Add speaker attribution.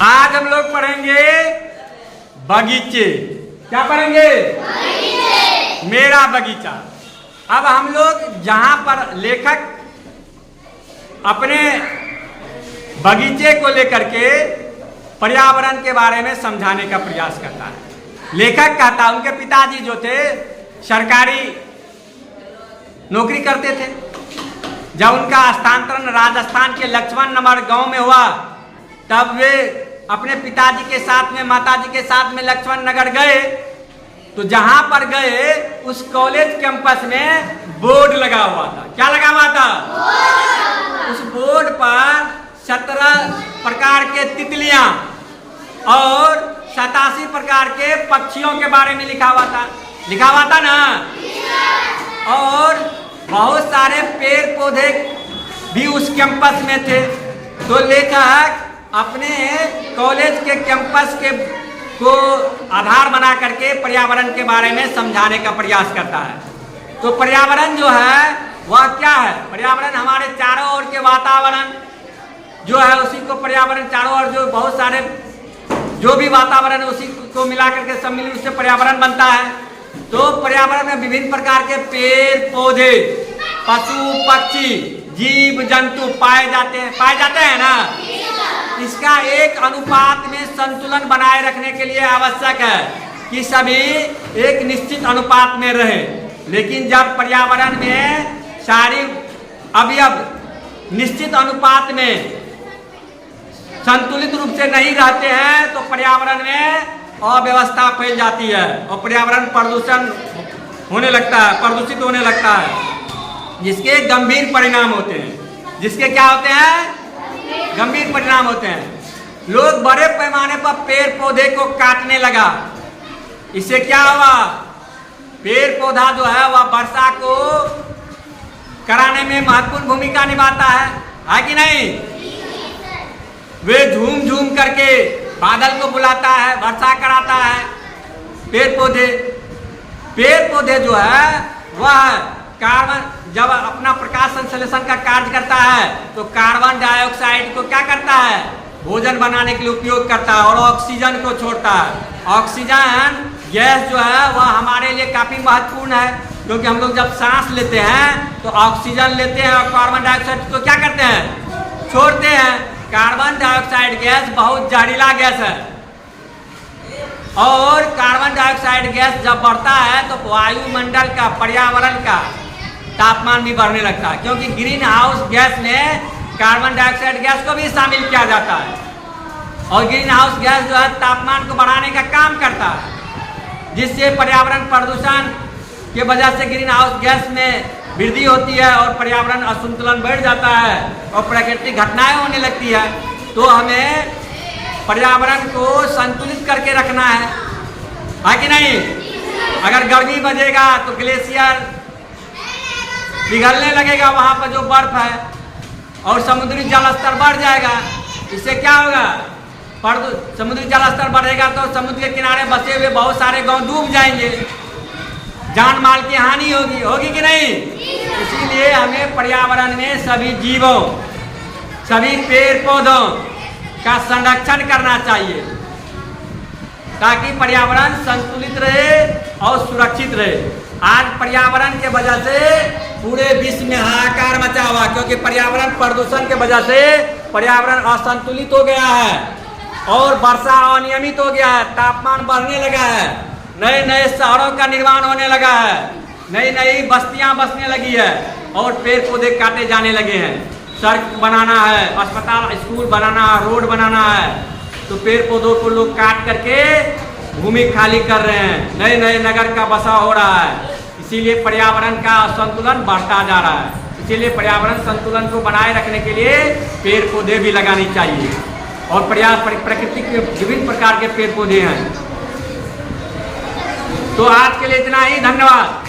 Speaker 1: आज हम लोग पढ़ेंगे बगीचे। क्या पढ़ेंगे? बगीचे। मेरा बगीचा। अब हम लोग जहां पर लेखक अपने बगीचे को लेकर के पर्यावरण के बारे में समझाने का प्रयास करता है। लेखक कहता है उनके पिताजी जो थे सरकारी नौकरी करते थे। जब उनका स्थानांतरण राजस्थान के लक्ष्मण नगर गांव में हुआ तब वे अपने पिताजी के साथ में माताजी के साथ में लक्ष्मण नगर गए। तो जहां पर गए उस कॉलेज कैंपस में बोर्ड लगा हुआ था। क्या लगा हुआ था? उस बोर्ड पर 17 प्रकार के तितलियां और 87 प्रकार के पक्षियों के बारे में लिखा हुआ था। लिखा हुआ था ना? और बहुत सारे पेड़ पौधे भी उस कैंपस में थे। तो लेखक अपने कॉलेज के कैंपस के को आधार बना करके पर्यावरण के बारे में समझाने का प्रयास करता है। तो पर्यावरण जो है वह क्या है? पर्यावरण हमारे चारों ओर के वातावरण जो है उसी को पर्यावरण, चारों ओर जो बहुत सारे जो भी वातावरण है उसी को मिला करके सम्मिलित उससे पर्यावरण बनता है। तो पर्यावरण में विभिन्न प्रकार के पेड़ पौधे, पशु पक्षी, जीव जंतु पाए जाते हैं ना। इसका एक अनुपात में संतुलन बनाए रखने के लिए आवश्यक है कि सभी एक निश्चित अनुपात में रहे। लेकिन जब पर्यावरण में सारी अवयव निश्चित अनुपात में संतुलित रूप से नहीं रहते हैं तो पर्यावरण में अव्यवस्था फैल जाती है और पर्यावरण प्रदूषण होने लगता है, प्रदूषित होने लगता है, जिसके गंभीर परिणाम होते हैं। जिसके क्या होते हैं? गंभीर परिणाम होते हैं। लोग बड़े पैमाने पर पेड़ पौधे को काटने लगा। इससे क्या हुआ? पेड़ पौधा जो है वह वर्षा को कराने में महत्वपूर्ण भूमिका निभाता है कि नहीं? वे झूम झूम करके बादल को बुलाता है, वर्षा कराता है। पेड़ पौधे जो है वह कार्बन जब अपना प्रकाश संश्लेषण का कार्य करता है तो कार्बन डाइऑक्साइड को क्या करता है? भोजन बनाने के लिए उपयोग करता है और ऑक्सीजन को छोड़ता है। ऑक्सीजन गैस जो है वह हमारे लिए काफी महत्वपूर्ण है, क्योंकि हम लोग जब सांस लेते हैं तो ऑक्सीजन लेते हैं और कार्बन डाइऑक्साइड को क्या करते हैं? छोड़ते हैं। कार्बन डाइऑक्साइड गैस बहुत जहरीला गैस है और कार्बन डाइऑक्साइड गैस जब बढ़ता है तो वायुमंडल का, पर्यावरण का तापमान भी बढ़ने लगता है, क्योंकि ग्रीन हाउस गैस में कार्बन डाइऑक्साइड गैस को भी शामिल किया जाता है। और ग्रीन हाउस गैस जो है तापमान को बढ़ाने का काम करता है, जिससे पर्यावरण प्रदूषण के वजह से ग्रीन हाउस गैस में वृद्धि होती है और पर्यावरण असंतुलन बढ़ जाता है और प्राकृतिक घटनाएं होने लगती है। तो हमें पर्यावरण को संतुलित करके रखना है कि नहीं? अगर गर्मी बढ़ेगा तो ग्लेशियर पिघलने लगेगा, वहां पर जो बर्फ है, और समुद्री जल स्तर बढ़ जाएगा। इससे क्या होगा? समुद्री जल स्तर बढ़ेगा तो समुद्र के किनारे बसे हुए बहुत सारे गांव डूब जाएंगे, जान माल की हानि होगी कि नहीं? इसीलिए हमें पर्यावरण में सभी जीवों, सभी पेड़ पौधों का संरक्षण करना चाहिए ताकि पर्यावरण संतुलित रहे और सुरक्षित रहे। आज पर्यावरण के वजह से पूरे विश्व में हाहाकार मचा हुआ, क्योंकि पर्यावरण प्रदूषण के वजह से पर्यावरण असंतुलित हो गया है और वर्षा अनियमित हो गया है, तापमान बढ़ने लगा है, नए नए शहरों का निर्माण होने लगा है, नई नई बस्तियां बसने लगी है और पेड़ पौधे काटे जाने लगे हैं। सड़क बनाना है, अस्पताल स्कूल बनाना है, रोड बनाना है, तो पेड़ पौधों को लोग काट करके भूमि खाली कर रहे हैं, नए नए नगर का बसा हो रहा है। इसीलिए पर्यावरण का संतुलन बढ़ता जा रहा है। इसीलिए पर्यावरण संतुलन को बनाए रखने के लिए पेड़ पौधे भी लगानी चाहिए और प्रकृति के विभिन्न प्रकार के पेड़ पौधे हैं। तो आज के लिए इतना ही, धन्यवाद।